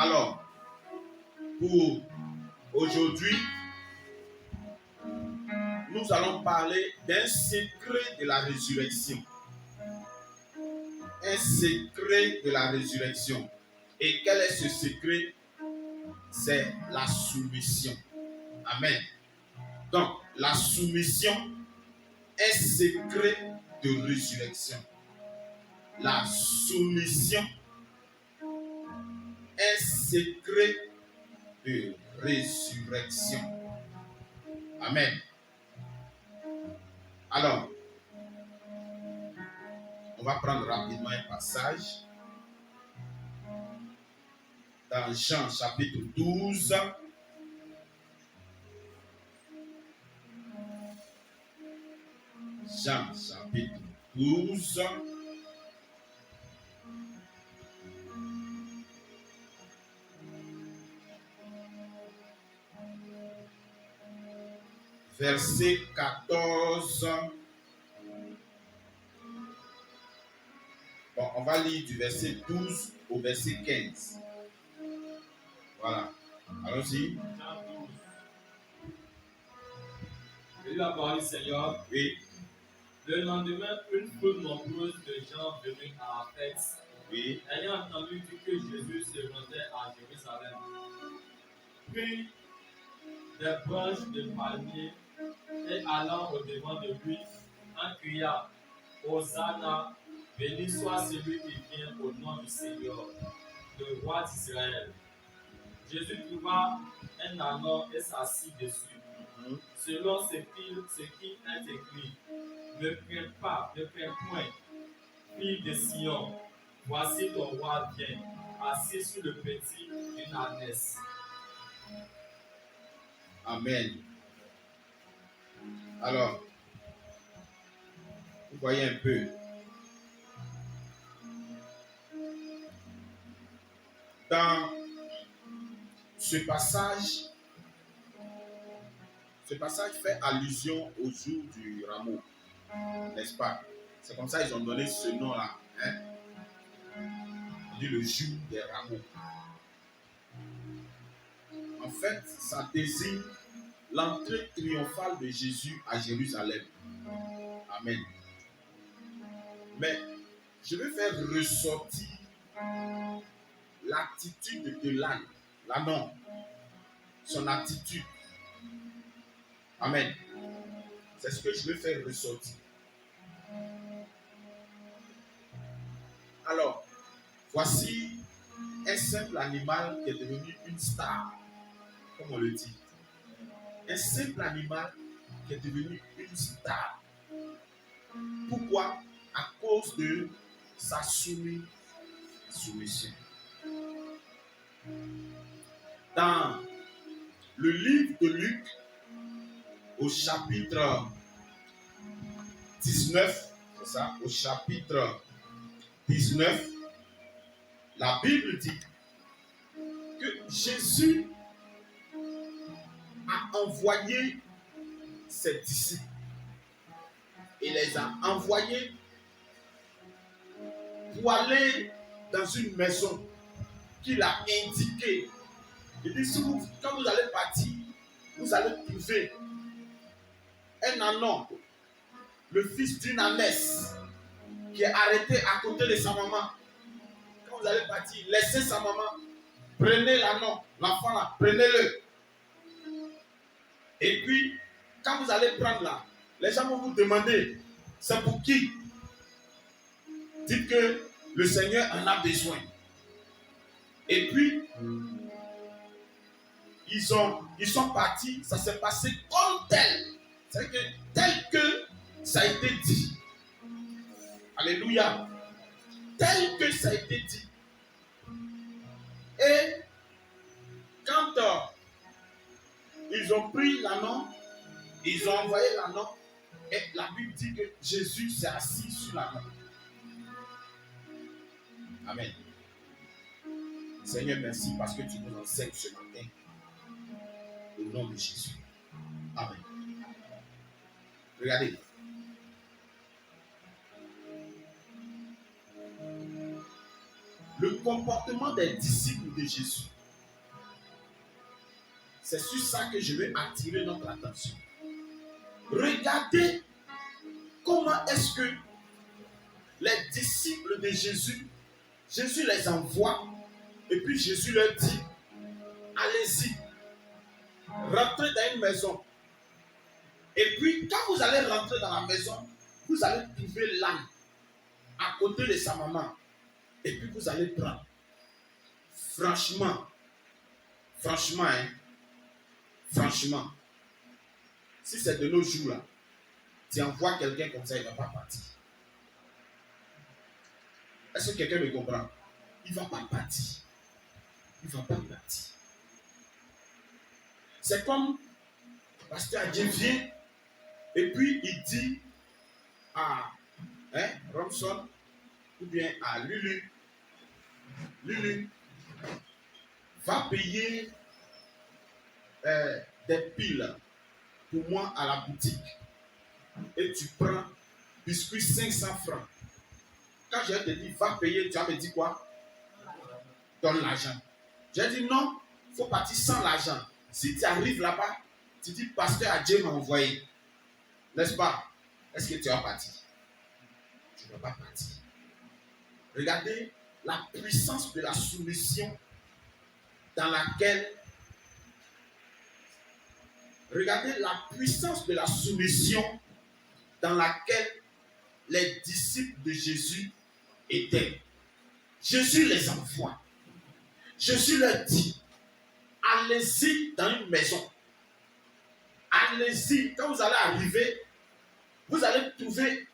Alors, pour aujourd'hui, nous allons parler d'un secret de la résurrection. Un secret de la résurrection. Et quel est ce secret? C'est la soumission. Amen. Donc, la soumission est secret de résurrection. La soumission est secret de résurrection. Amen. Alors, on va prendre rapidement un passage dans Jean chapitre 12. Jean chapitre 12. Verset 14. Bon, on va lire du verset 12 au verset 15. Voilà. Allons-y. Et la parole du Seigneur. Oui. Le lendemain, une foule nombreuse de gens venus à la fête, Oui. ayant entendu dire que Jésus se rendait à Jérusalem, prit des branches de palmier et allant au-devant de lui, en cria, Hosanna, béni soit celui qui vient au nom du Seigneur, le roi d'Israël. Jésus trouva un ânon et s'assit dessus. Selon ce qui est écrit, ne crains point, fille de Sion, voici ton roi vient, assis sur le petit d'une ânesse. Amen. Alors, vous voyez un peu. Dans ce passage fait allusion au jour du rameau, n'est-ce pas? C'est comme ça qu'ils ont donné ce nom-là. Hein? On dit le jour des rameaux. En fait, ça désigne l'entrée triomphale de Jésus à Jérusalem. Amen. Mais je vais faire ressortir l'attitude de l'âne, l'ânon, son attitude. Amen. C'est ce que je vais faire ressortir. Alors, voici un simple animal qui est devenu une star, comme on le dit. Un simple animal qui est devenu une star. Pourquoi? À cause de sa soumission. Dans le livre de Luc, au chapitre 19, c'est ça, au chapitre 19, la Bible dit que Jésus a envoyé ses disciples. Il les a envoyés pour aller dans une maison qu'il a indiquée. Il dit, quand vous allez partir, vous allez trouver un ânon, le fils d'une ânesse, qui est arrêté à côté de sa maman. Quand vous allez partir, laissez sa maman, prenez l'ânon, l'enfant là, prenez-le. Et puis, quand vous allez prendre là, les gens vont vous demander, c'est pour qui? Dites que le Seigneur en a besoin. Et puis, ils sont partis, ça s'est passé comme tel. C'est que tel que ça a été dit. Alléluia. Tel que ça a été dit. Et quand ils ont pris l'ânon, ils ont envoyé l'ânon, et la Bible dit que Jésus s'est assis sur l'ânon. Amen. Seigneur, merci parce que tu nous enseignes ce matin. Au nom de Jésus. Amen. Regardez. Le comportement des disciples de Jésus C'est sur ça que je vais attirer notre attention. Regardez comment est-ce que les disciples de Jésus, Jésus les envoie et puis Jésus leur dit, allez-y, rentrez dans une maison. Et puis quand vous allez rentrer dans la maison, vous allez trouver l'âne à côté de sa maman. Et puis vous allez prendre. Franchement, si c'est de nos jours là, tu envoies quelqu'un comme ça, il ne va pas partir. Est-ce que quelqu'un me comprend? Il ne va pas partir. C'est comme Pasteur Adjé vient et puis il dit à Robson ou bien à Lulu, va payer des piles pour moi à la boutique. Et tu prends biscuit 500 francs. Quand je te dis va payer, tu vas me dire quoi? Donne l'argent. J'ai dit non, il faut partir sans l'argent. Si tu arrives là-bas, tu dis Pasteur Adjé m'a envoyé. N'est-ce pas? Est-ce que tu vas partir? Tu ne vas pas partir. Regardez la puissance de la soumission dans laquelle les disciples de Jésus étaient. Jésus les envoie. Jésus leur dit, allez-y dans une maison. Allez-y. Quand vous allez arriver, vous allez trouver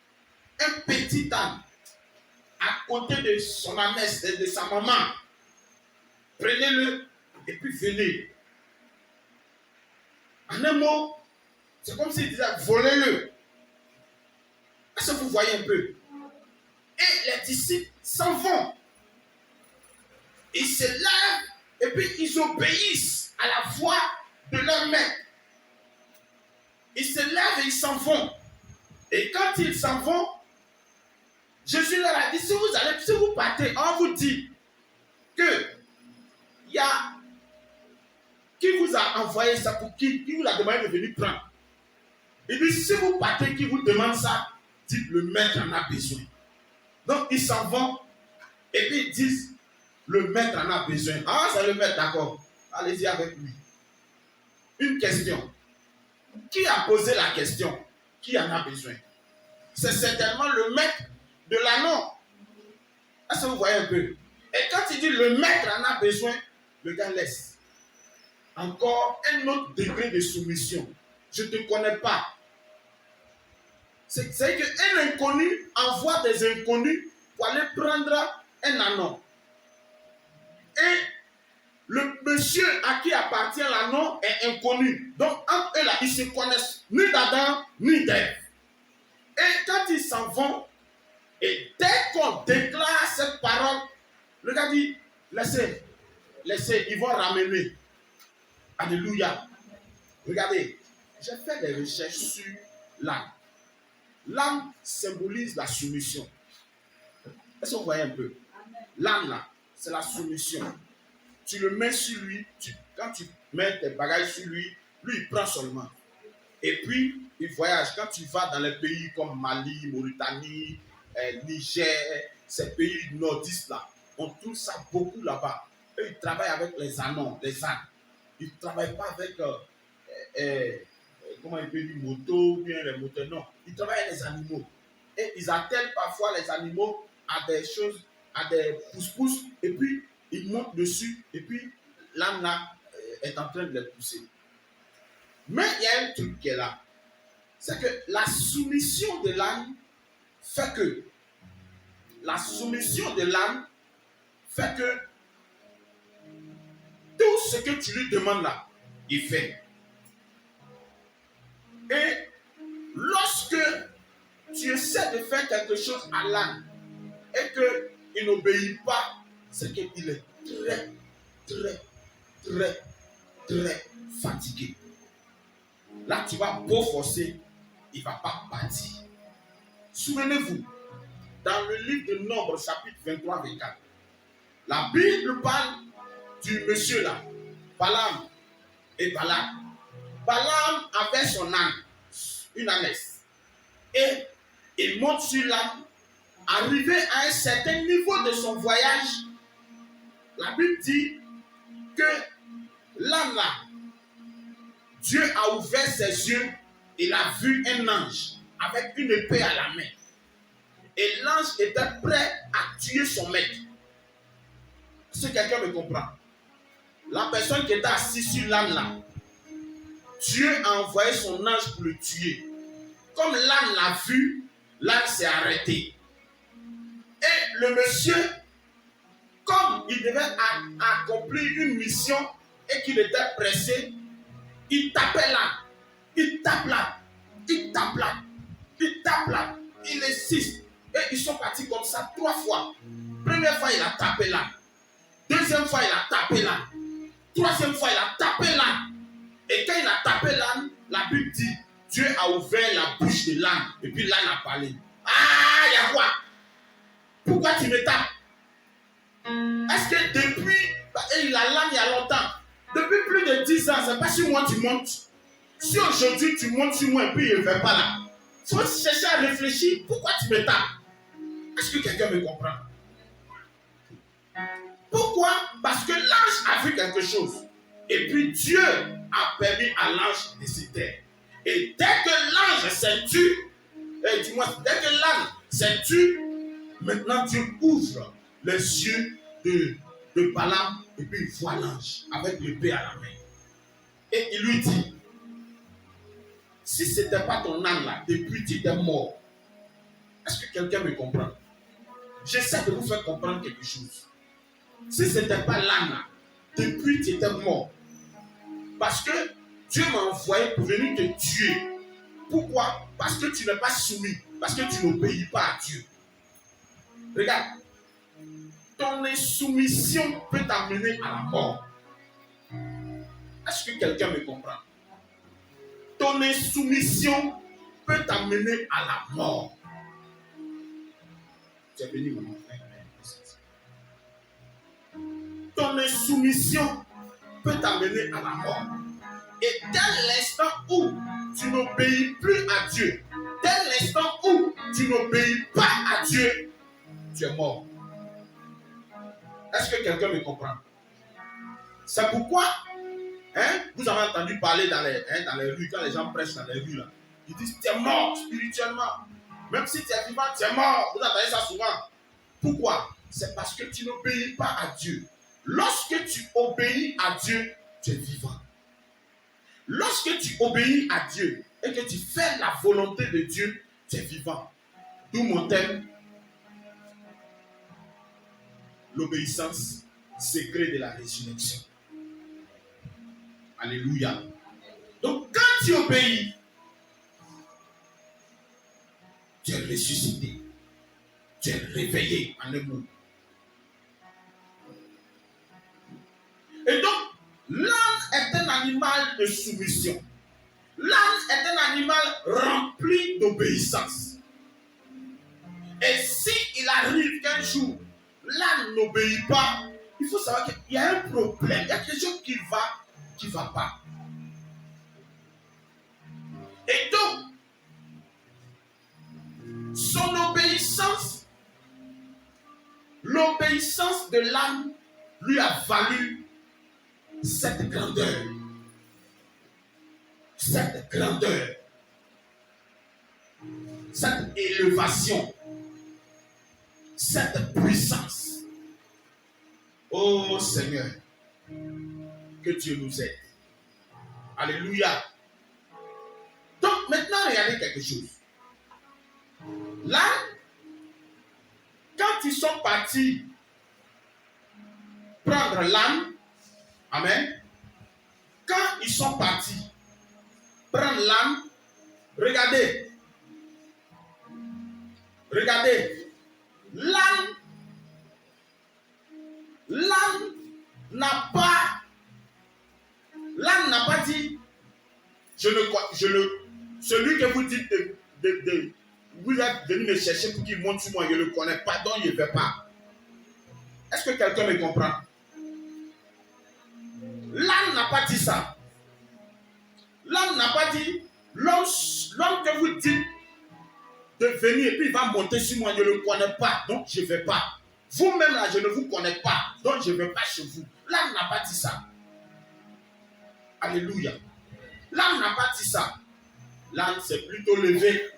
un petit âne à côté de son amesse, de sa maman. Prenez-le et puis venez. En un mot, c'est comme s'il disait, volez-le. Est-ce que vous voyez un peu? Et les disciples s'en vont. Ils se lèvent et puis ils obéissent à la voix de leur maître. Ils se lèvent et ils s'en vont. Et quand ils s'en vont, Jésus leur a dit, si vous partez, on vous dit que il y a qui vous a envoyé ça pour qui vous a demandé de venir prendre. Il dit, si vous partez, qui vous demande ça, dites le maître en a besoin. Donc ils s'en vont et puis ils disent, le maître en a besoin. Ah, c'est le maître, d'accord. Allez-y avec lui. Une question. Qui a posé la question? Qui en a besoin? C'est certainement le maître de l'anneau. Est-ce que vous voyez un peu? Et quand il dit le maître en a besoin, le gars laisse. Encore un autre degré de soumission. Je ne te connais pas. C'est qu'un inconnu envoie des inconnus pour aller prendre un anneau. Et le monsieur à qui appartient l'anneau est inconnu. Donc, entre eux là, ils ne se connaissent ni d'Adam ni d'Ève. Et quand ils s'en vont, et dès qu'on déclare cette parole, le gars dit, laissez, ils vont ramener. Alléluia. Regardez, j'ai fait des recherches sur l'âne. L'âne symbolise la soumission. Est-ce que vous voyez un peu? L'âne là, c'est la soumission. Tu le mets sur lui, quand tu mets tes bagages sur lui, lui il prend seulement. Et puis, il voyage. Quand tu vas dans les pays comme Mali, Mauritanie, Niger, ces pays nordistes là, on trouve ça beaucoup là-bas. Eux, ils travaillent avec les ânes, les ânes. Ils ne travaillent pas avec, comment il peut dire, moto ou bien les moteurs. Non, ils travaillent avec les animaux. Et ils attellent parfois les animaux à des choses, à des pousse-pousse, et puis ils montent dessus, et puis l'âne là est en train de les pousser. Mais il y a un truc qui est là. C'est que la soumission de l'âne fait que tout ce que tu lui demandes là, il fait. Et lorsque tu essaies de faire quelque chose à l'âne et qu'il n'obéit pas, c'est qu'il est très, très, très, très fatigué. Là, tu vas beau forcer, il ne va pas partir. Souvenez-vous, dans le livre de Nombres, chapitre 23-24, la Bible parle du monsieur là, Balaam, et Balaam. Balaam avait son âne, une ânesse. Et il monte sur l'âne. Arrivé à un certain niveau de son voyage, la Bible dit que l'âne là, Dieu a ouvert ses yeux, il a vu un ange avec une épée à la main. Et l'ange était prêt à tuer son maître. Si quelqu'un me comprend, la personne qui était assise sur l'âne là, Dieu a envoyé son ange pour le tuer. Comme l'âne l'a vu, l'âne s'est arrêté. Et le monsieur, comme il devait accomplir une mission et qu'il était pressé, il tapait l'âne. Il tape l'âne. Il tape l'âne. Il tape l'âne. Il insiste. Et ils sont partis comme ça 3 fois. Première fois, il a tapé l'âne. Deuxième fois, il a tapé l'âne. Troisième fois, il a tapé l'âne. Et quand il a tapé l'âne, la Bible dit, Dieu a ouvert la bouche de l'âne. Et puis l'âne a parlé. Ah, il y a quoi? Pourquoi tu me tapes? Est-ce que depuis, et il a l'âne il y a longtemps, depuis plus de 10 ans, c'est pas sur moi tu montes. Si aujourd'hui tu montes sur moi et puis il ne fait pas là, il faut chercher à réfléchir, pourquoi tu me tapes? Est-ce que quelqu'un me comprend? Pourquoi? Parce que l'ange a vu quelque chose. Et puis Dieu a permis à l'ange de se taire. Et dès que l'ange s'est tué, dis-moi, dès que l'âne s'est tué, maintenant Dieu ouvre les yeux de Balaam et puis il voit l'ange avec l'épée à la main. Et il lui dit, si ce n'était pas ton âne là, depuis tu étais mort. Est-ce que quelqu'un me comprend? J'essaie de vous faire comprendre quelque chose. Si ce n'était pas l'âne là, depuis tu étais mort. Parce que Dieu m'a envoyé pour venir te tuer. Pourquoi? Parce que tu n'es pas soumis. Parce que tu n'obéis pas à Dieu. Regarde. Ton insoumission peut t'amener à la mort. Est-ce que quelqu'un me comprend? Ton insoumission peut t'amener à la mort. Tu es venu, maman. Ton insoumission peut t'amener à la mort. Et dès l'instant où tu n'obéis plus à Dieu, dès l'instant où tu n'obéis pas à Dieu, tu es mort. Est-ce que quelqu'un me comprend? C'est pourquoi, vous avez entendu parler dans les rues, quand les gens prêchent dans les rues, là, ils disent tu es mort spirituellement. Même si tu es vivant, tu es mort. Vous entendez ça souvent. Pourquoi? C'est parce que tu n'obéis pas à Dieu. Lorsque tu obéis à Dieu, tu es vivant. Lorsque tu obéis à Dieu et que tu fais la volonté de Dieu, tu es vivant. D'où mon thème, l'obéissance, secret de la résurrection. Alléluia. Donc quand tu obéis, tu es ressuscité. Tu es réveillé en un mot. Et donc, l'âne est un animal de soumission. L'âne est un animal rempli d'obéissance. Et s'il arrive qu'un jour, l'âne n'obéit pas, il faut savoir qu'il y a un problème. Il y a quelque chose qui ne va pas. Et donc, son obéissance, l'obéissance de l'âne lui a valu cette grandeur, cette élévation, cette puissance. Oh Seigneur, que Dieu nous aide. Alléluia. Donc maintenant, regardez quelque chose. Là, quand ils sont partis prendre l'âne, amen. Quand ils sont partis prendre l'âne, regardez, l'âne n'a pas dit, celui que vous dites vous êtes venu me chercher pour qu'il monte sur moi, je ne le connais pas, donc je ne vais pas. Est-ce que quelqu'un me comprend? L'âne n'a pas dit ça. venir et puis il va monter sur moi, je ne le connais pas, donc je ne vais pas. Vous-même là, je ne vous connais pas, donc je ne vais pas chez vous. L'âme n'a pas dit ça. Alléluia. L'âme n'a pas dit ça. L'âme s'est plutôt levé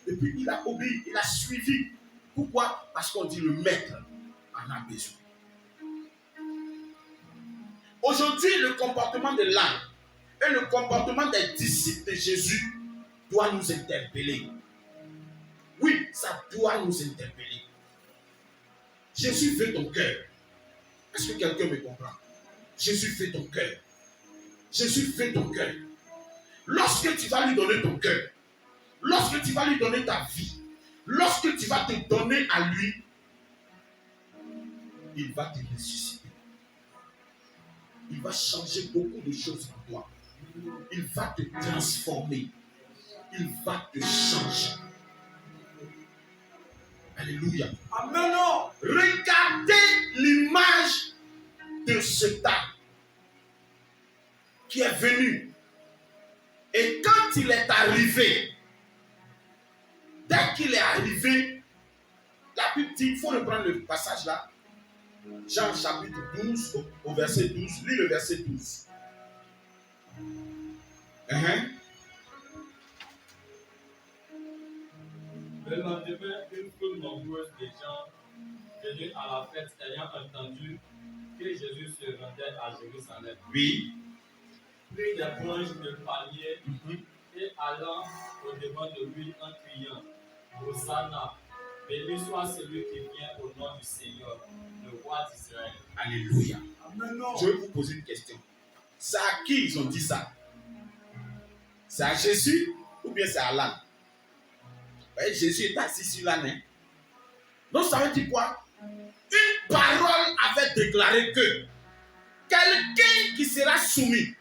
et puis il a obéi, il a suivi. Pourquoi? Parce qu'on dit le maître en a besoin. Aujourd'hui, le comportement de l'âme et le comportement des disciples de Jésus doit nous interpeller. Oui, ça doit nous interpeller. Jésus fait ton cœur. Est-ce que quelqu'un me comprend? Jésus fait ton cœur. Jésus fait ton cœur. Lorsque tu vas lui donner ton cœur, lorsque tu vas lui donner ta vie, lorsque tu vas te donner à lui, il va te ressusciter. Il va changer beaucoup de choses en toi. Il va te transformer. Il va te changer. Alléluia. Amen. Regardez l'image de cet homme qui est venu. Et quand il est arrivé, dès qu'il est arrivé, la Bible dit, il faut reprendre le passage là. Jean chapitre 12 au verset 12. Lis le verset 12. Le lendemain, une foule nombreuse de gens venus à la fête ayant entendu que Jésus se rendait à Jérusalem. Oui. Prit des branches de palmier et allant au-devant de lui en criant, Hosanna, béni soit celui qui vient au nom du Seigneur, le roi d'Israël. Alléluia. Amen. Je vais vous poser une question. C'est à qui ils ont dit ça? C'est à Jésus ou bien c'est à l'âne? Jésus est assis sur l'âne. Hein? Donc ça veut dire quoi? Une parole avait déclaré que quelqu'un qui sera soumis,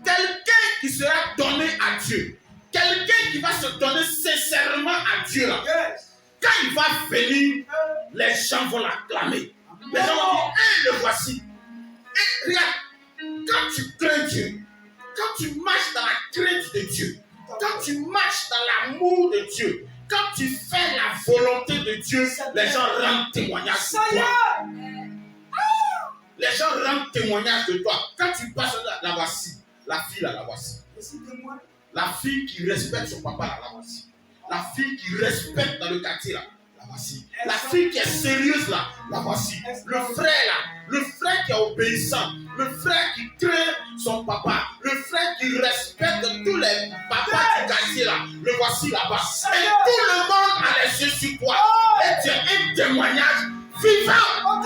quelqu'un qui sera donné à Dieu, quelqu'un qui va se donner sincèrement à Dieu là, quand il va venir, les gens vont l'acclamer. Les gens vont dire, le voici. Et regarde, quand tu crains Dieu, quand tu marches dans la crainte de Dieu, quand tu marches dans l'amour de Dieu, quand tu fais la volonté de Dieu, les gens rendent témoignage de toi. Les gens rendent témoignage de toi. Quand tu passes là, la voici. La fille là, la voici. La fille qui respecte son papa là, la voici. La fille qui respecte dans le quartier là, la voici. La fille qui est sérieuse là, la voici. Le frère là, le frère qui est obéissant, le frère qui craint son papa, le frère qui respecte tous les papas du quartier là, le voici là-bas. Et tout le monde a les yeux sur toi. Et tu es un témoignage vivant.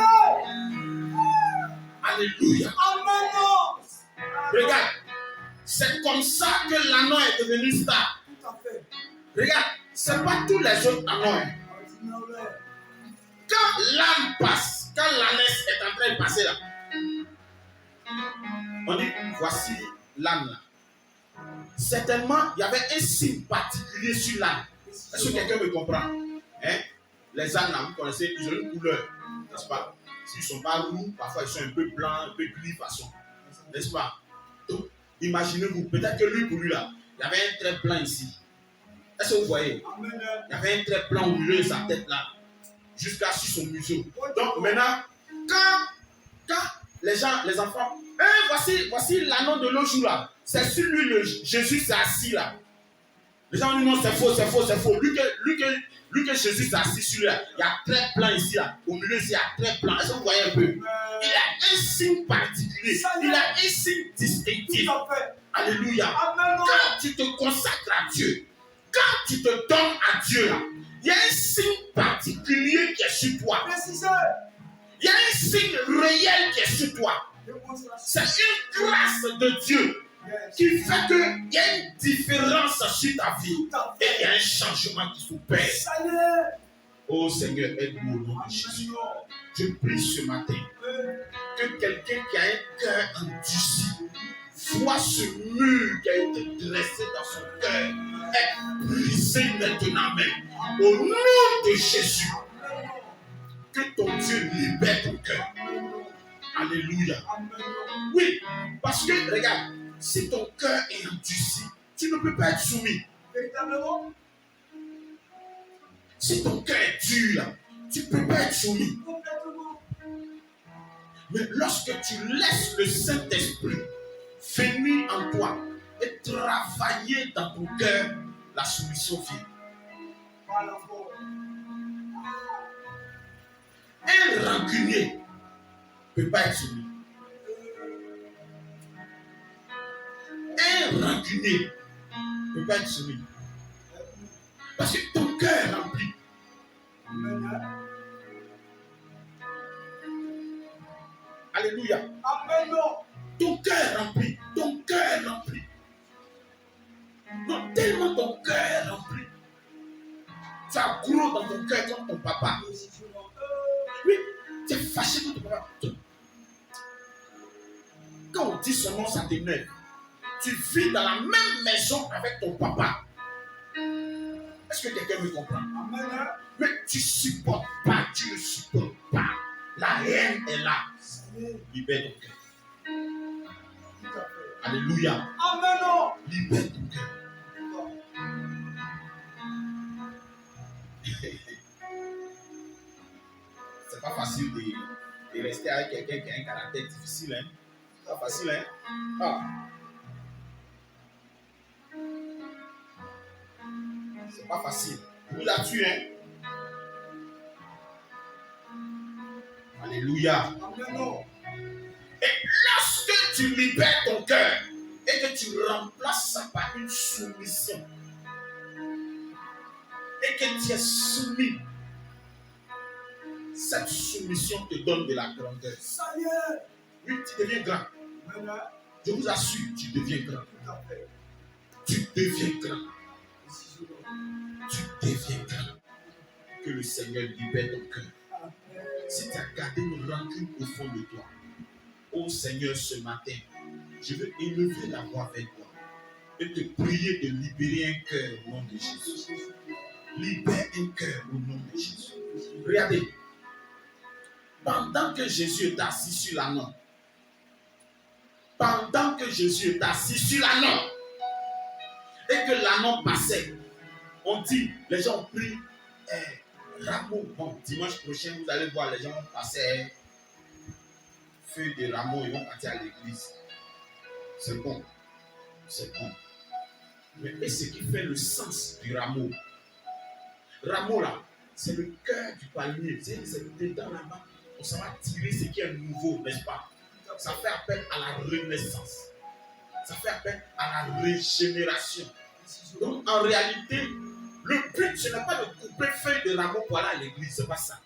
Alléluia. Regarde, c'est comme ça que l'anneau est devenu star. Regarde, ce n'est pas tous les autres anneaux. Quand l'âne passe, quand l'ânesse est en train de passer là, on dit, voici l'âne là. Certainement, il y avait un signe particulier sur l'âne. Est-ce que quelqu'un me comprend? Hein? Les ânes là, vous connaissez, ils ont une couleur, n'est-ce pas? S'ils ne sont pas roux, parfois ils sont un peu blancs, un peu gris façon. N'est-ce pas? Donc, imaginez-vous, peut-être que lui, pour lui là, il y avait un trait blanc ici. Est-ce que vous voyez? Il y avait un trait blanc au milieu de sa tête là, jusqu'à sur son museau. Donc maintenant, quand les gens, les enfants, voici l'anneau de l'autre là, c'est sur lui, Jésus s'est assis là. Les gens disent non, c'est faux, c'est faux, c'est faux. Lui que Jésus s'est assis sur lui là, il y a très blanc ici là, au milieu ici, il y a très blanc. Est-ce que vous voyez un peu? Il a un signe particulier, il a un signe distinctif. Alléluia. Quand tu te consacres à Dieu, quand tu te donnes à Dieu là, il y a un signe particulier qui est sur toi. Il y a un signe réel qui est sur toi. C'est une grâce de Dieu qui fait qu'il y a une différence sur ta vie. Et il y a un changement qui s'opère. Oh Seigneur, aide-nous au nom de Jésus. Je prie ce matin que quelqu'un qui a un cœur endurci voit ce mur qui a été dressé dans son cœur être brisé maintenant même. Au nom de Jésus, que ton Dieu libère ton cœur. Alléluia. Oui, parce que regarde, si ton cœur est endurci, tu ne peux pas être soumis. Véritablement. Si ton cœur est dur, là, tu ne peux pas être soumis. Mais lorsque tu laisses le Saint-Esprit venir en toi et travailler dans ton cœur, la soumission vient. Un rancunier ne peut pas être soumis. Un rancunier ne peut pas être soumis. Parce que ton cœur est rempli. Alléluia. Amen. Ton cœur est rempli. Ton cœur est rempli. Donc, tellement ton cœur est rempli. Tu as gros dans ton cœur comme ton papa. Oui, tu es fâché contre ton papa. Quand on dit son nom, ça t'énerve. Tu vis dans la même maison avec ton papa. Est-ce que quelqu'un me comprend? Amen. Mais tu ne supportes pas, tu ne supportes pas. La haine est là. Libère ton cœur. Alléluia. Amen. Libère ton cœur. C'est pas facile de rester avec quelqu'un qui a un caractère difficile. Hein? C'est pas facile. Hein? Ah. C'est pas facile. Vous la tuez. Hein? Alléluia. Amen. Et lorsque tu libères ton cœur et que tu remplaces ça par une soumission et que tu es soumis, cette soumission te donne de la grandeur. Ça y est. Oui, tu deviens grand. Amen. Je vous assure, tu deviens grand. Tout à fait. Tu deviens grand. Tu deviens grand. Que le Seigneur libère ton cœur. Amen. Si tu as gardé une rancune au fond de toi, ô Seigneur, ce matin, je veux élever la voix vers toi et te prier de libérer un cœur au nom de Jésus. Libère un cœur au nom de Jésus. Regardez, pendant que Jésus est assis sur l'ânon, pendant que Jésus est assis sur l'ânon et que l'ânon passait, on dit, les gens ont pris rameau. Bon, dimanche prochain, vous allez voir, les gens vont passer feuilles de rameau, ils vont partir à l'église. C'est bon. C'est bon. Mais qu'est-ce qui fait le sens du rameau? Rameau là, c'est le cœur du palmier. C'est dedans là-bas. Ça va tirer ce qui est nouveau, n'est-ce pas? Ça fait appel à la renaissance. Ça fait appel à la régénération. Donc en réalité, le but, ce n'est pas de couper feuilles de rameau pour aller à l'église. C'est pas ça.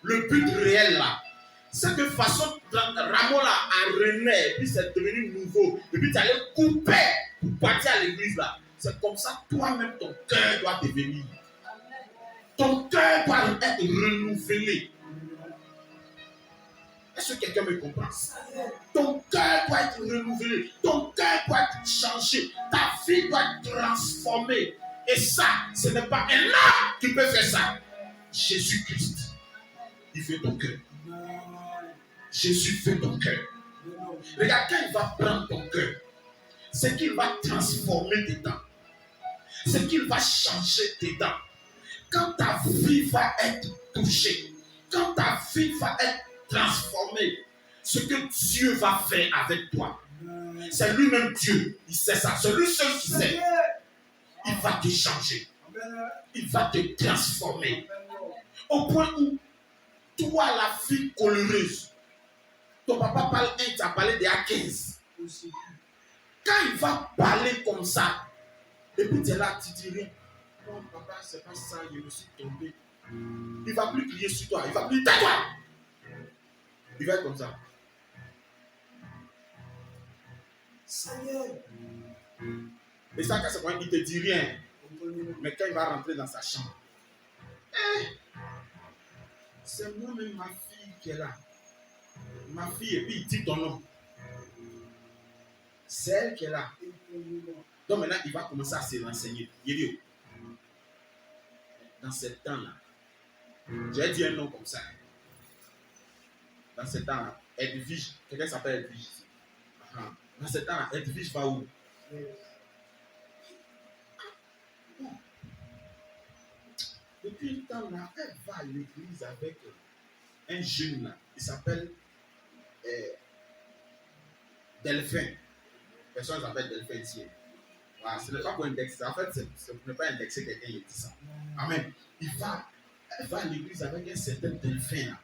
Le but réel là, c'est de façon rameau là a renaît, et puis c'est devenu nouveau. Et puis tu allais couper pour partir à l'église là. C'est comme ça, toi-même, ton cœur doit devenir. Ton cœur doit être renouvelé. Est-ce que quelqu'un me comprend? Ton cœur doit être renouvelé. Ton cœur doit être changé. Ta vie doit être transformée. Et ça, ce n'est pas un homme qui peut faire ça. Jésus-Christ, il fait ton cœur. Jésus fait ton cœur. Regarde, quand il va prendre ton cœur, c'est qu'il va transformer dedans. C'est qu'il va changer dedans. Quand ta vie va être touchée, quand ta vie va être transformée, ce que Dieu va faire avec toi, c'est lui-même Dieu. Il sait ça. C'est lui seul qui sait. Il va te changer. Il va te transformer. Au point où, toi, la fille colérique, ton papa parle 1, tu as parlé de A15. Quand il va parler comme ça, et puis tu es là, tu dis rien. Non, papa, c'est pas ça, je me suis tombé. Il ne va plus crier sur toi, il va plus tais-toi. Il va être comme ça. Ça y est. Et ça, quand c'est quand il ne te dit rien, mais quand il va rentrer dans sa chambre, c'est moi-même ma fille qui est là. Ma fille, et puis il dit ton nom. C'est elle qui est là. Donc maintenant, il va commencer à se renseigner. Il dit, dans ce temps-là, j'ai dit un nom comme ça. Dans ce temps-là, Edwige, quelqu'un s'appelle Edwige ici. Dans ce temps-là, Edwige va où? depuis un temps là, elle va à l'église avec un jeune là, il s'appelle Delphin. Personne s'appelle Delphin ici. Voilà, ce n'est pas pour indexer. En fait, ce n'est pas indexer quelqu'un qui dit ça. Amen. Elle va à l'église avec un certain Delphin là.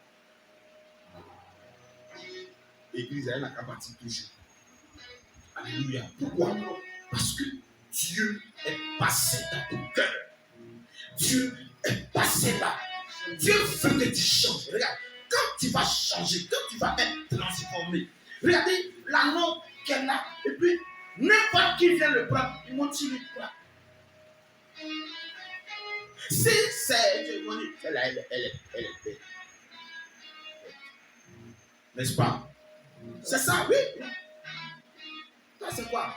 L'église, elle n'a qu'à partir toujours. Alléluia. Pourquoi? Parce que Dieu est passé dans ton cœur. Dieu est passé là. Dieu veut que tu changes. Regarde, quand tu vas changer, quand tu vas être transformé, regardez l'anneau qu'elle a. Et puis, n'importe qui vient le prendre, il motive le prendre. Si c'est. Elle est belle. N'est-ce pas? C'est ça, oui. Ça, c'est quoi?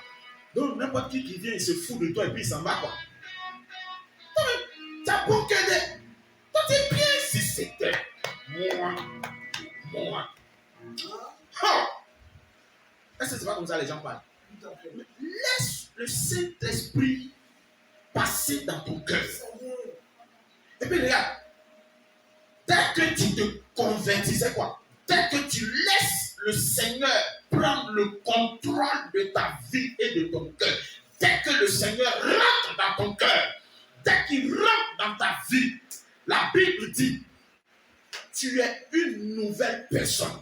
Donc, n'importe qui vient, il se fout de toi et puis il s'en va, quoi. Tu as bon que des. Toi, tu es bien si c'était moi. Oh! Est-ce que c'est pas comme ça les gens parlent? Laisse le Saint-Esprit passer dans ton cœur. Et puis regarde, dès que tu te convertis, c'est quoi? Dès que tu laisses le Seigneur prendre le contrôle de ta vie et de ton cœur, dès que le Seigneur rentre dans ton cœur, dès qu'il rentre dans ta vie, la Bible dit, tu es une nouvelle personne.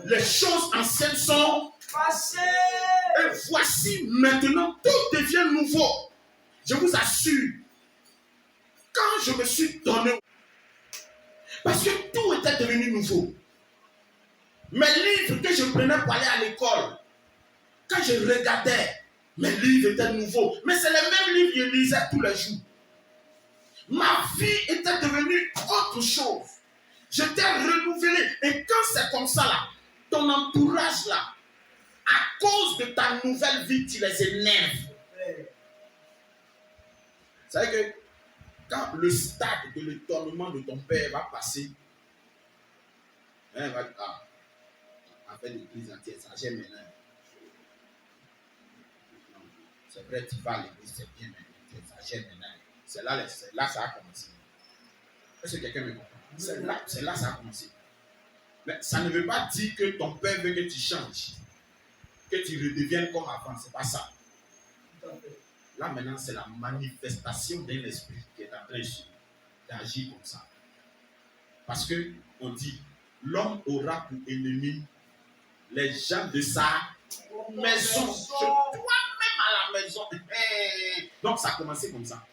Les choses anciennes sont Passé. et voici maintenant, tout devient nouveau. Je vous assure, quand je me suis donné, parce que tout était devenu nouveau. Mes livres que je prenais pour aller à l'école, quand je regardais, mes livres étaient nouveaux. Mais c'est les mêmes livres que je lisais tous les jours. Ma vie était devenue autre chose. J'étais renouvelé. Et quand c'est comme ça là, ton entourage là, à cause de ta nouvelle vie, tu les énerves. C'est vrai que quand le stade de l'étonnement de ton père va passer, hein, va dire, ah, en fait, l'église entière, ça gêne maintenant. C'est vrai, tu vas à l'église, c'est bien, mais ça gêne maintenant. C'est là ça a commencé. Est-ce que quelqu'un me comprend? C'est là ça a commencé. Mais ça ne veut pas dire que ton père veut que tu changes, que tu redeviennes comme avant. C'est pas ça. Là maintenant, c'est la manifestation d'un esprit qui est en train d'agir comme ça. Parce que on dit, l'homme aura pour ennemi les gens de sa maison. Toi-même à la maison. Donc ça a commencé comme ça.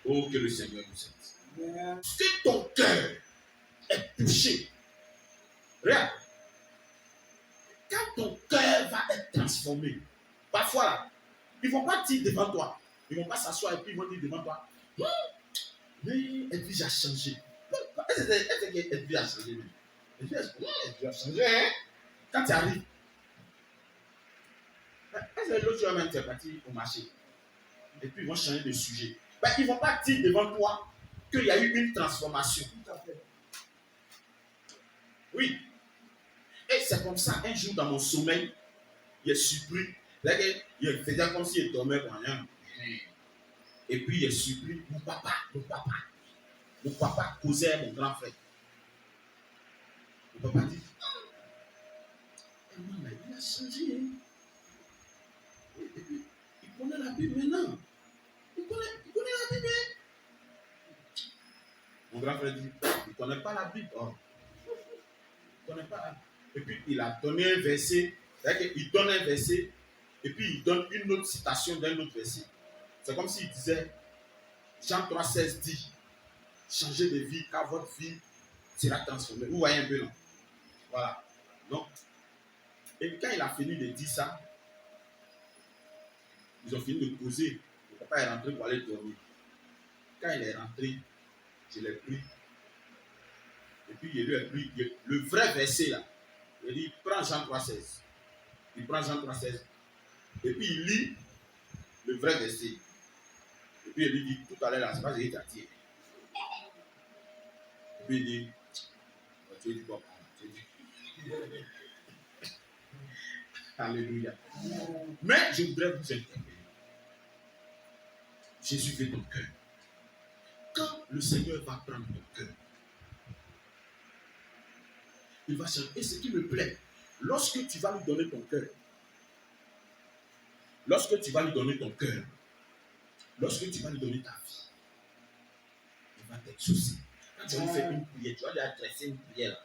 Oh, que le Seigneur nous aide. Que ton cœur est touché. Regarde. Quand ton cœur va être transformé, parfois là, ils ne vont pas dire devant toi. Ils ne vont pas s'asseoir et puis ils vont dire devant toi. Mais Edwige a changé. Est-ce que Edwige a changé? Edwige a changé. Hein? Quand tu arrives, est-ce que l'autre jour même tu es parti au marché? Et puis ils vont changer de sujet. Ben, ils ne vont pas dire devant toi qu'il y a eu une transformation. Oui. Et c'est comme ça, un jour dans mon sommeil, il est surpris. Il faisait comme s'il dormait pour rien. Et puis il est surpris. Mon papa causait à mon grand frère. Mon papa dit, maman, il a changé. Et puis, il connaît la Bible maintenant. Il connaît la Bible. Mon grand frère dit, il ne connaît pas la Bible. Oh. Il ne connaît pas la Bible. Et puis il a donné un verset. C'est-à-dire qu'il donne un verset. Et puis il donne une autre citation d'un autre verset. C'est comme s'il disait, Jean 3,16 dit, changez de vie car votre vie sera transformée. Vous voyez un peu, non? Voilà. Donc, et quand il a fini de dire ça, ils ont fini de causer. Le papa est rentré pour aller dormir. Quand il est rentré, je l'ai pris. Et puis il lui a pris le vrai verset là. Il dit, prends Jean 3,16. Il prend Jean 3,16. Et puis il lit le vrai verset. Et puis il lui dit, tout à l'heure là, c'est pas ce qu'il t'a dit. Et puis il dit, tu dis quoi? Alléluia. Mais je voudrais vous interpeller. Jésus fait ton cœur. Quand le Seigneur va prendre ton cœur, il va changer. Et ce qui me plaît, lorsque tu vas lui donner ton cœur, lorsque tu vas lui donner ton cœur, lorsque tu vas lui donner ta vie, il va t'exaucer. Quand tu vas lui faire une prière, tu vas lui adresser une prière,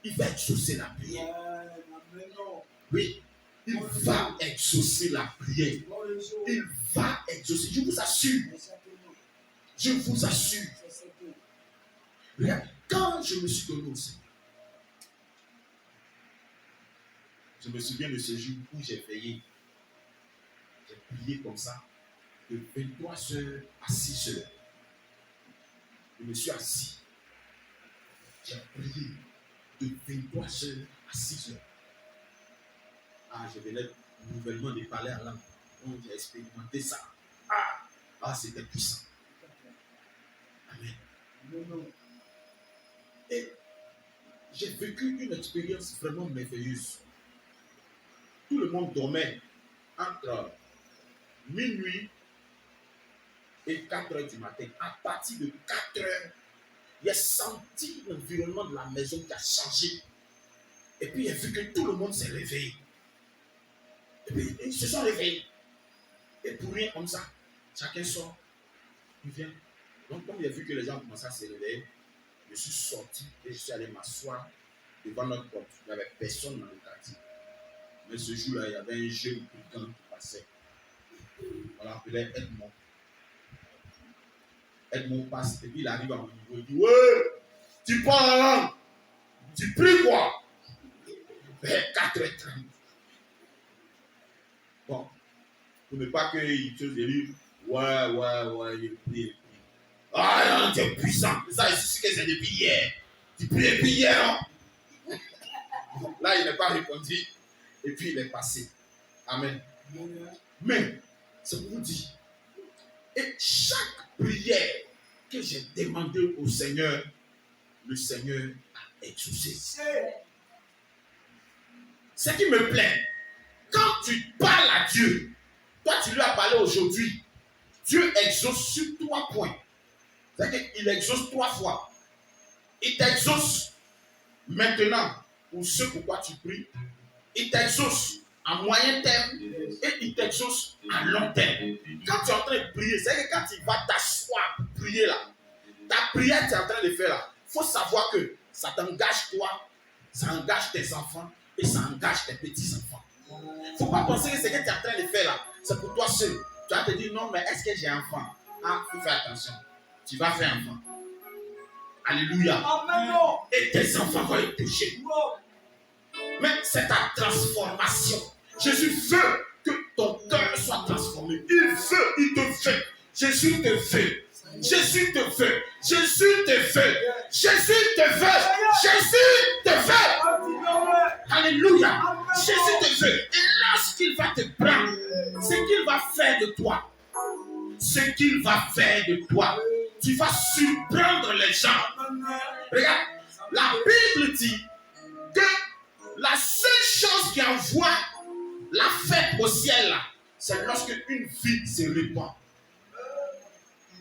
il va exaucer la prière. Oui, il va exaucer la prière. Il va exaucer. Je vous assure. Je vous assure. Regarde, quand je me suis donné au Seigneur, je me souviens de ce jour où j'ai veillé. J'ai prié comme ça, de 23h à 6h. Je me suis assis. J'ai prié de 23h à 6h. Ah, je venais nouvellement de parler à l'âme. Donc j'ai expérimenté ça. Ah, c'était puissant. Amen. Et j'ai vécu une expérience vraiment merveilleuse. Tout le monde dormait entre minuit et 4h du matin. À partir de 4h, j'ai senti l'environnement de la maison qui a changé. Et puis j'ai vu que tout le monde s'est réveillé. Et puis ils se sont réveillés. Et pour rien comme ça, chacun sort, il vient. Donc comme j'ai vu que les gens commençaient à se réveiller, je suis sorti et je suis allé m'asseoir devant notre porte. Il n'y avait personne dans le quartier. Mais ce jour-là, il y avait un jeune brigand qui passait. On l'appelait Edmond. Edmond passe et puis il arrive à mon niveau. Il dit: ouais, tu parles la langue. Tu pries quoi? Vers 4h30. Bon, pour ne pas qu'il se délivre. Ouais, il prie. Ah non, tu es puissant. Ça, c'est que c'est depuis hier. Tu pries depuis hier, non? Là, il n'a pas répondu. Et puis, il est passé. Amen. Mais, c'est pour vous dire. Et chaque prière que j'ai demandé au Seigneur, le Seigneur a exaucé. Ce qui me plaît, quand tu parles à Dieu, toi tu lui as parlé aujourd'hui, Dieu exauce sur 3 points. C'est-à-dire qu'il exauce 3 fois. Il t'exauce maintenant pour ce pourquoi tu pries. Il t'exauce à moyen terme et il t'exauce à long terme. Quand tu es en train de prier, c'est que quand tu vas t'asseoir pour prier là, ta prière que tu es en train de faire là, il faut savoir que ça t'engage toi, ça engage tes enfants et ça engage tes petits-enfants. Il ne faut pas penser que ce que tu es en train de faire là, c'est pour toi seul. Tu vas te dire: non, mais est-ce que j'ai un enfant? Ah, il faut faire attention. Tu vas faire un enfant. Alléluia. Amen. Et tes enfants vont être touchés. Mais c'est ta transformation. Jésus veut que ton cœur soit transformé. Il te veut. Jésus te veut. Jésus te veut. Jésus te veut. Jésus te veut. Jésus te veut. Alléluia. Jésus te veut. Et lorsqu'il va te prendre, ce qu'il va faire de toi, tu vas surprendre les gens. Regarde, la Bible dit que la seule chose qui envoie la fête au ciel là, c'est lorsque une vie se répand.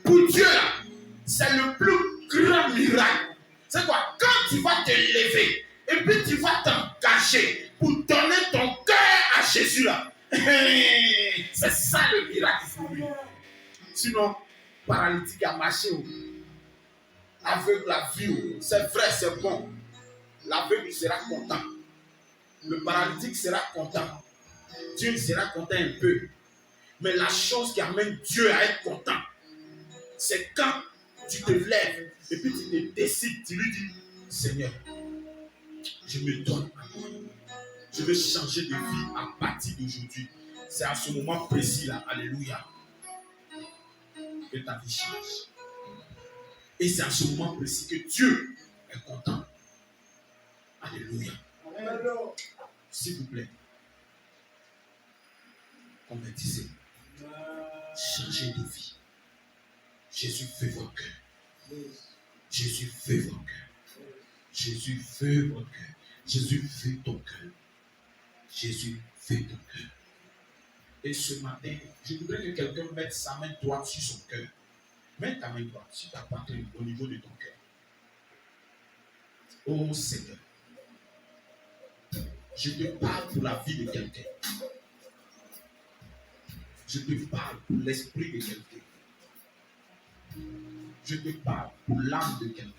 Pour Dieu là, c'est le plus grand miracle. C'est quoi? Quand tu vas te lever et puis tu vas t'engager pour donner ton cœur à Jésus là, c'est ça le miracle pour lui. Sinon, paralytique a marché, aveugle a vu, c'est vrai, c'est bon. L'aveugle sera content. Le paralytique sera content. Dieu sera content un peu. Mais la chose qui amène Dieu à être content, c'est quand tu te lèves et puis tu te décides, tu lui dis: Seigneur, je me donne à toi. Je veux changer de vie à partir d'aujourd'hui. C'est à ce moment précis là, alléluia, que ta vie change. Et c'est à ce moment précis que Dieu est content. Alléluia. S'il vous plaît, convertissez. Changez de vie. Jésus fait votre cœur. Jésus fait votre cœur. Jésus fait votre cœur. Jésus fait ton cœur. Jésus fait ton cœur. Et ce matin, je voudrais que quelqu'un mette sa main droite sur son cœur. Mets ta main droite sur ta poitrine au niveau de ton cœur. Oh Seigneur, je te parle pour la vie de quelqu'un. Je te parle pour l'esprit de quelqu'un. Je te parle pour l'âme de quelqu'un.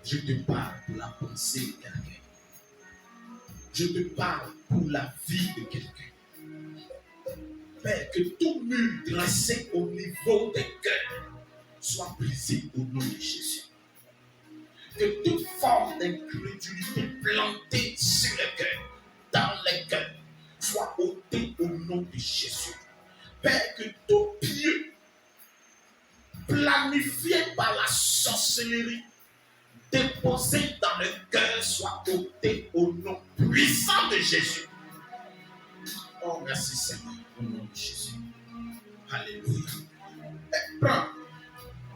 Je te parle pour la pensée de quelqu'un. Je te parle pour la vie de quelqu'un. Père, que tout mur dressé au niveau des cœurs soit brisé au nom de Jésus. Que toute forme d'incrédulité plantée sur les cœurs, dans les cœurs, soit ôtée au nom de Jésus. Père, que tout pied planifié par la sorcellerie, déposé dans le cœur, soit ôté au nom puissant de Jésus. Oh, merci Seigneur, au nom de Jésus. Alléluia. Et prends.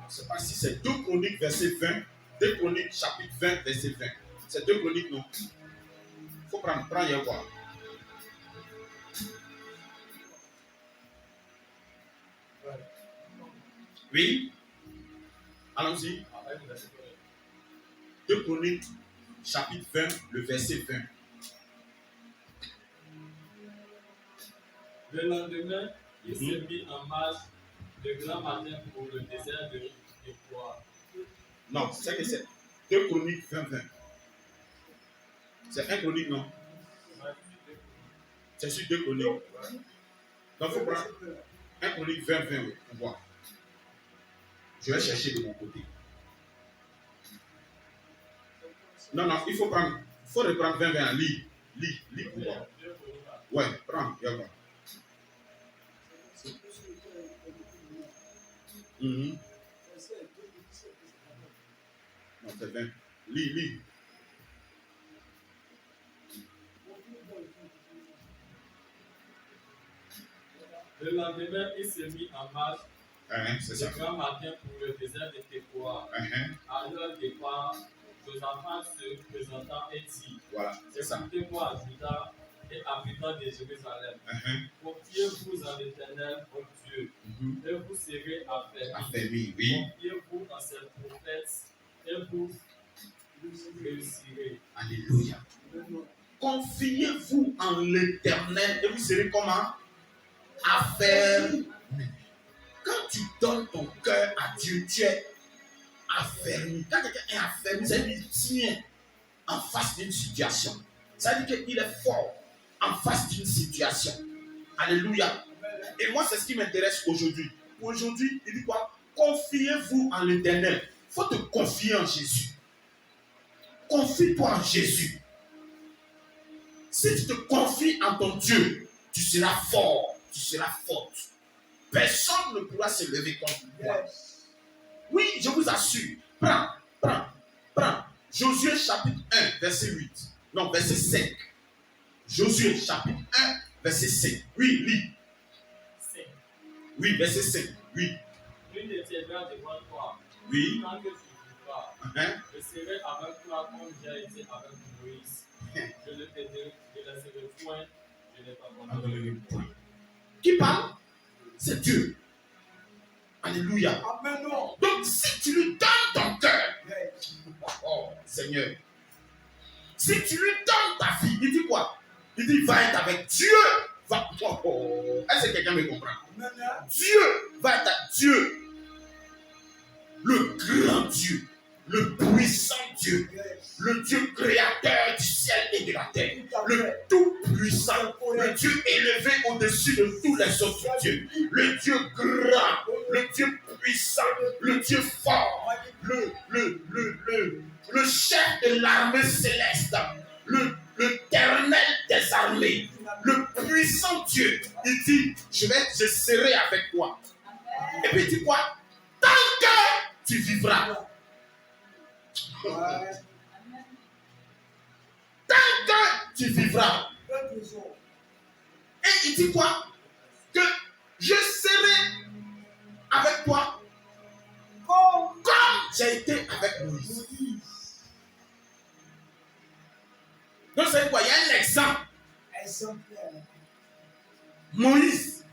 Je ne sais pas si c'est 2 Chroniques, verset 20. 2 Chroniques, chapitre 20, verset 20. C'est 2 Chroniques, non? Il faut prendre, prends et voir. Oui? Allons-y. 2 Chroniques, chapitre 20, le verset 20. Le lendemain, il s'est mis en marche de grand matin pour le désert de Époire. Non, c'est que c'est 2 Chroniques 20, 20. C'est 1 Chronique, non? C'est sur 2 Chroniques. Donc, il faut prendre 1 Chronique 20, 20, oui, pour voir. Je vais chercher de mon côté. Non, non, il faut reprendre 20, 20, lis pour voir. Ouais, prends, viens voir. Non, c'est 20. Lis. Le lendemain, il s'est mis en marche C'est ça. de grand matin pour le désert de Tékoa. À l'heure départ, Josaphat se présentant et dit, Voilà, c'est ça. écoutez-moi, Judas et habitants de Jérusalem. Confiez-vous en l'Éternel, votre Dieu, et vous serez affermis. Oui. Confiez-vous en ses prophètes, et vous réussirez. Alléluia. Confiez-vous en l'Éternel et vous serez comment? Affermis. Quand tu donnes ton cœur à Dieu, tu es affermi. Quand quelqu'un est affermi, ça veut dire qu'il tient en face d'une situation. Ça veut dire qu'il est fort en face d'une situation. Alléluia. Et moi, c'est ce qui m'intéresse aujourd'hui. Aujourd'hui, il dit quoi? Confiez-vous en l'Éternel. Il faut te confier en Jésus. Confie-toi en Jésus. Si tu te confies en ton Dieu, tu seras fort, tu seras forte. Personne ne pourra se lever contre toi. Oui, je vous assure. Prends. Josué chapitre 1, verset 8. Non, verset 5. Josué chapitre 1, verset 5. Oui, lis. 5. Oui, verset 5. Oui. Lui ne tiendra devant toi. Oui. Tant que tu vivras. Je serai avec toi comme j'ai été avec Moïse. Je ne te laisserai point. Je n'ai pas abandonné. Qui parle? C'est Dieu. Alléluia. Amen. Donc, si tu lui donnes ton cœur, oh Seigneur, si tu lui donnes ta vie, il dit quoi? Il dit va être avec Dieu. Est-ce que quelqu'un me comprend? Dieu va être avec Dieu. Le grand Dieu, le puissant Dieu, le Dieu créateur du ciel et de la terre, le tout-puissant, le Dieu élevé au-dessus de tous les autres dieux, le Dieu grand, le Dieu puissant, le Dieu fort, le chef de l'armée céleste, l'éternel des armées, le puissant Dieu. Il dit, je serai avec toi. Et puis il dit quoi? Tant que tu vivras. Tant que tu vivras. Et il dit quoi? Que je serai avec toi comme j'ai été avec Moïse. Donc c'est quoi? Il y a un exemple. Moïse.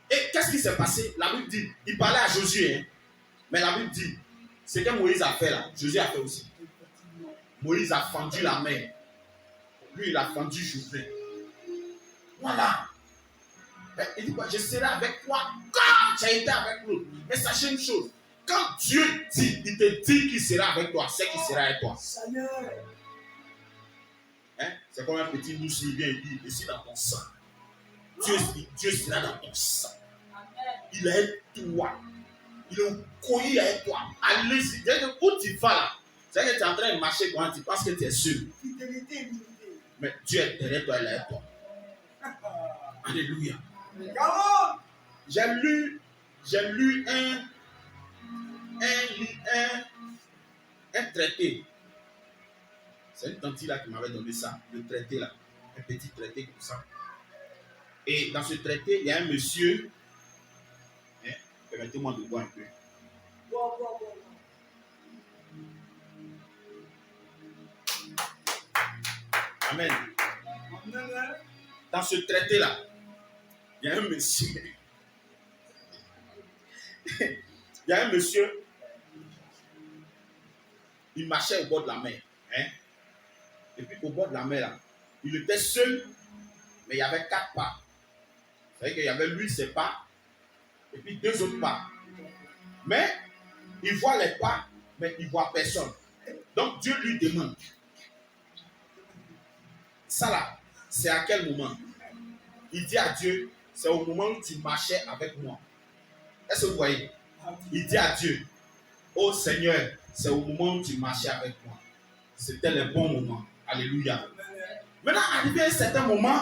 Et qu'est-ce qui s'est passé? La Bible dit, il parlait à Josué, hein? Mais la Bible dit, ce que Moïse a fait là, Josué a fait aussi. Moïse a fendu la mer. Lui, il a fendu Josué. Voilà. Il dit quoi? Je serai avec toi comme tu as été avec nous. Mais sachez une chose, quand Dieu dit, il te dit qu'il sera avec toi, c'est qu'il sera avec toi. Hein? C'est comme un petit loup, il vient et dit, je suis dans ton sang. Dieu sera dans ton sang. Il est avec toi. Il est collé avec toi. Allez-y. Où tu vas là? C'est que tu es en train de marcher quand tu penses que tu es seul. Mais Dieu est derrière toi, il est avec toi. Alléluia. J'ai lu un traité. C'est une tante là qui m'avait donné ça, le traité là, un petit traité comme ça. Et dans ce traité, il y a un monsieur, hein, permettez-moi de boire un peu. Amen. Dans ce traité là, il y a un monsieur. Il y a un monsieur, il marchait au bord de la mer. Hein? Et puis au bord de la mer, là, il était seul, mais il y avait 4 pas. C'est-à-dire qu'il y avait lui, ses pas, et puis 2 autres pas. Mais il voit les pas, mais il ne voit personne. Donc Dieu lui demande, ça là, c'est à quel moment? Il dit à Dieu, c'est au moment où tu marchais avec moi. Est-ce que vous voyez? Il dit à Dieu, oh Seigneur, c'est au moment où tu marchais avec moi. C'était le bon moment. Alléluia. Maintenant, arrivé à un certain moment,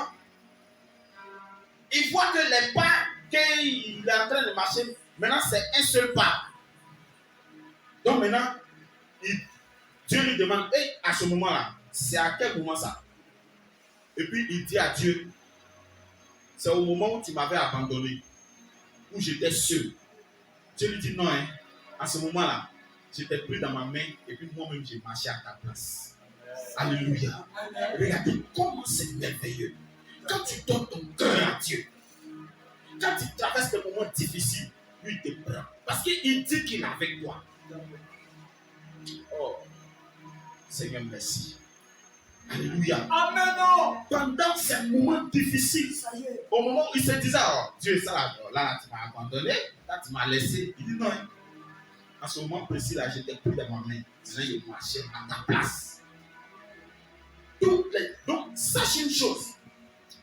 il voit que les pas qu'il est en train de marcher, maintenant c'est un seul pas. Donc maintenant, Dieu lui demande, et à ce moment-là, c'est à quel moment ça? Et puis il dit à Dieu, c'est au moment où tu m'avais abandonné, où j'étais seul. Dieu lui dit non, hein, à ce moment-là, j'étais pris dans ma main et puis moi-même j'ai marché à ta place. Alléluia. Regardez comment c'est merveilleux. Quand tu donnes ton cœur à Dieu, quand tu traverses des moments difficiles, lui il te prend. Parce qu'il dit qu'il est avec toi. Oh, Seigneur, merci. Alléluia. Amen. Pendant ces moments difficiles, au moment où il se disait, oh, Dieu, ça là, tu m'as abandonné, là, tu m'as laissé. Il dit non. À ce moment précis, là, j'étais pris dans ma main. Je marchais à ta place. Donc, sache une chose.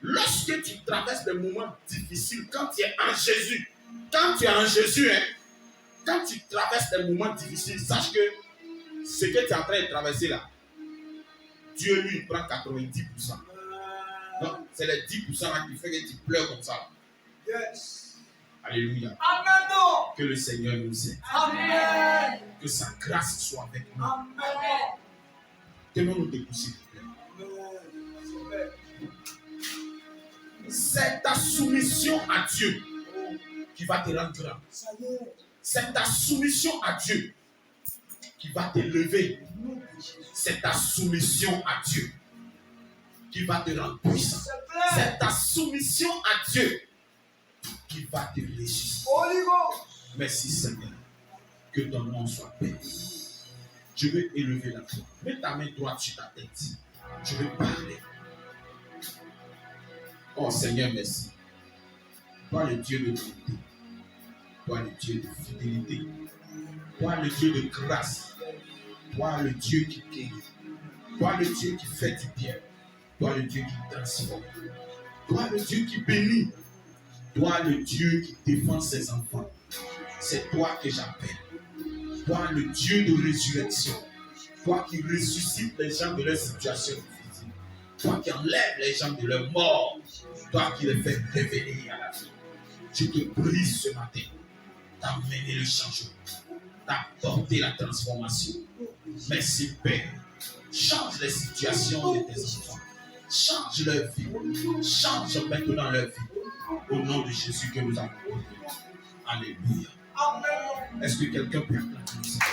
Lorsque tu traverses des moments difficiles, quand tu es en Jésus, hein, quand tu traverses des moments difficiles, sache que ce que tu es en train de traverser là, Dieu lui prend 90%. Donc, c'est les 10% là qui fait que tu pleures comme ça. Yes. Alléluia. Amen. Que le Seigneur nous aide. Amen. Que sa grâce soit avec nous. Amen. Tenons-nous debout, s'il vous plaît. C'est ta soumission à Dieu qui va te rendre grand. C'est ta soumission à Dieu qui va te lever. C'est ta soumission à Dieu qui va te rendre puissant. C'est ta soumission à Dieu qui va te ressusciter. Merci Seigneur. Que ton nom soit béni. Je veux élever la foi. Mets ta main droite sur ta tête. Je veux parler. Oh Seigneur, merci. Toi le Dieu de bonté. Toi le Dieu de fidélité. Toi le Dieu de grâce. Toi le Dieu qui guérit. Toi le Dieu qui fait du bien. Toi le Dieu qui transforme. Toi le Dieu qui bénit. Toi le Dieu qui défend ses enfants. C'est toi que j'appelle. Toi le Dieu de résurrection. Toi qui ressuscites les gens de leur situation difficile. Toi qui enlèves les gens de leur mort. Toi qui les fais revenir à la vie. Je te prie ce matin d'amener le changement, d'apporter la transformation. Merci Père. Change les situations de tes enfants. Change leur vie. Change maintenant leur vie. Au nom de Jésus que nous avons prié. Alléluia. Amen. Est-ce que quelqu'un peut acclamer ça?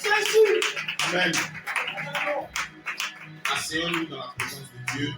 Jésus. Amen. Asseyons-nous dans la présence de Dieu.